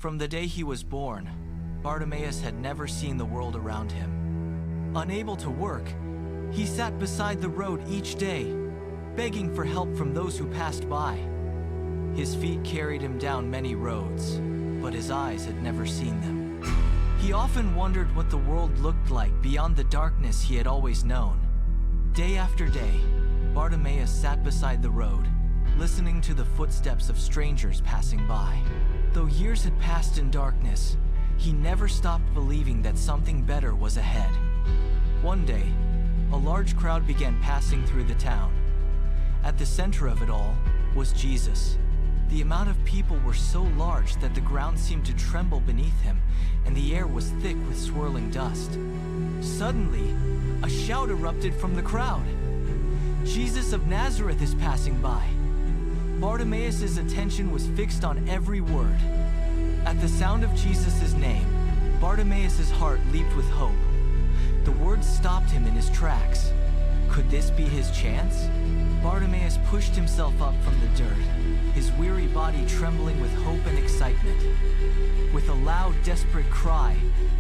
From the day he was born, Bartimaeus had never seen the world around him. Unable to work, he sat beside the road each day, begging for help from those who passed by. His feet carried him down many roads, but his eyes had never seen them. He often wondered what the world looked like beyond the darkness he had always known. Day after day, Bartimaeus sat beside the road, listening to the footsteps of strangers passing by. Though years had passed in darkness, he never stopped believing that something better was ahead. One day, a large crowd began passing through the town. At the center of it all was Jesus. The amount of people were so large that the ground seemed to tremble beneath him, and the air was thick with swirling dust. Suddenly, a shout erupted from the crowd. "Jesus of Nazareth is passing by." Bartimaeus' attention was fixed on every word. At the sound of Jesus' name, Bartimaeus' heart leaped with hope. The words stopped him in his tracks. Could this be his chance? Bartimaeus pushed himself up from the dirt, his weary body trembling with hope and excitement. With a loud, desperate cry,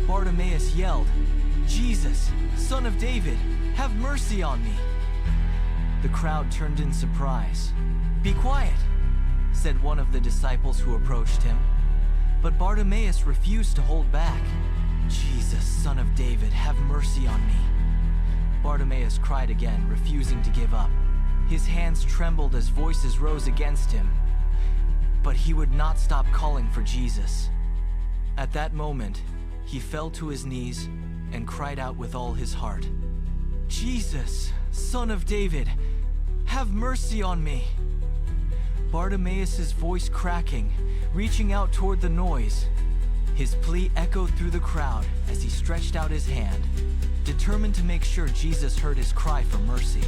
Bartimaeus yelled, "Jesus, Son of David, have mercy on me." The crowd turned in surprise. "Be quiet," said one of the disciples who approached him. But Bartimaeus refused to hold back. "Jesus, Son of David, have mercy on me." Bartimaeus cried again, refusing to give up. His hands trembled as voices rose against him. But he would not stop calling for Jesus. At that moment, he fell to his knees and cried out with all his heart, "Jesus, Son of David, have mercy on me." Bartimaeus' voice cracking, reaching out toward the noise. His plea echoed through the crowd as he stretched out his hand, determined to make sure Jesus heard his cry for mercy.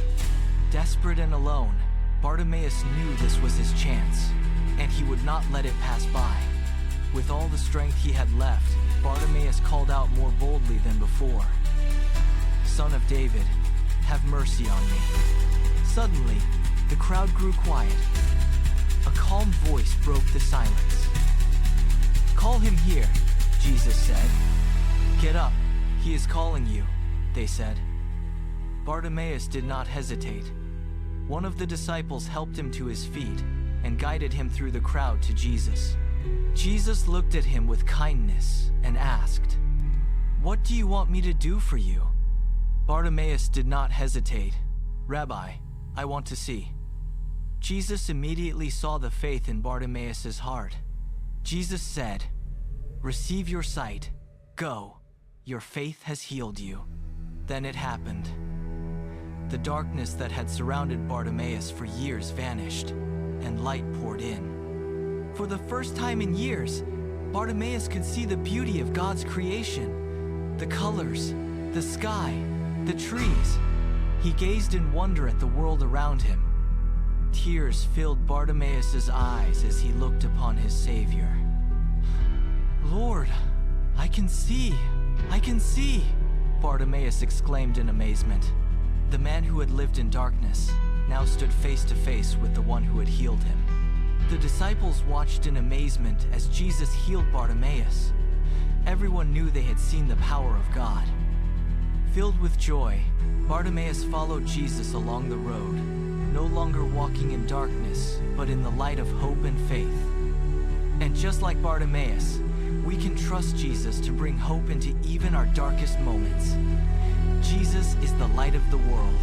Desperate and alone, Bartimaeus knew this was his chance, and he would not let it pass by. With all the strength he had left, Bartimaeus called out more boldly than before, "Son of David, have mercy on me." Suddenly, the crowd grew quiet. A calm voice broke the silence. "Call him here," Jesus said. "Get up, he is calling you," they said. Bartimaeus did not hesitate. One of the disciples helped him to his feet and guided him through the crowd to Jesus. Jesus looked at him with kindness and asked, "What do you want me to do for you?" Bartimaeus did not hesitate. "Rabbi, I want to see." Jesus immediately saw the faith in Bartimaeus' heart. Jesus said, "Receive your sight. Go. Your faith has healed you." Then it happened. The darkness that had surrounded Bartimaeus for years vanished, and light poured in. For the first time in years, Bartimaeus could see the beauty of God's creation, the colors, the sky, the trees. He gazed in wonder at the world around him. Tears filled Bartimaeus' eyes as he looked upon his Savior. "Lord, I can see, Bartimaeus exclaimed in amazement. The man who had lived in darkness now stood face to face with the one who had healed him. The disciples watched in amazement as Jesus healed Bartimaeus. Everyone knew they had seen the power of God. Filled with joy, Bartimaeus followed Jesus along the road, no longer walking in darkness, but in the light of hope and faith. And just like Bartimaeus, we can trust Jesus to bring hope into even our darkest moments. Jesus is the light of the world,